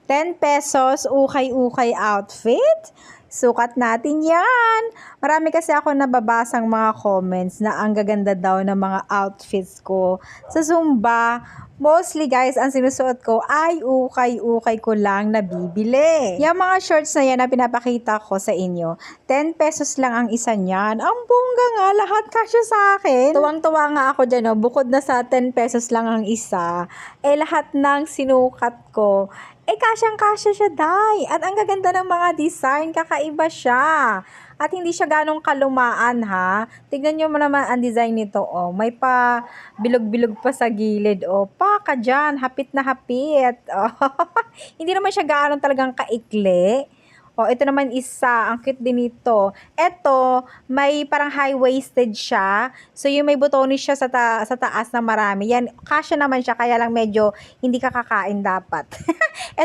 10 pesos, ukay-ukay outfit. Sukat natin yan. Marami kasi ako nababasang mga comments na ang gaganda daw ng mga outfits ko sa Zumba. Mostly guys, ang sinusuot ko ay ukay-ukay ko lang nabibili. Yung mga shorts na yan na pinapakita ko sa inyo, 10 pesos lang ang isa niyan. Ang bongga nga, lahat kasya sa akin. Tuwang-tuwa nga ako dyan, oh. Bukod na sa 10 pesos lang ang isa, lahat ng sinukat ko, kasyang-kasya siya, day. At ang gaganda ng mga design, kakaiba siya. At hindi siya ganong kalumaan, ha. Tignan nyo mo naman ang design nito, oh. May pa bilog-bilog pa sa gilid, oh. Paka dyan, hapit na hapit. Oh. Hindi naman siya ganong talagang kaikli. Oh, ito naman isa, ang cute din nito. Ito, may parang high-waisted siya. So, yung may butones siya sa taas na marami. Yan, kasya naman siya, kaya lang medyo hindi ka kakain dapat.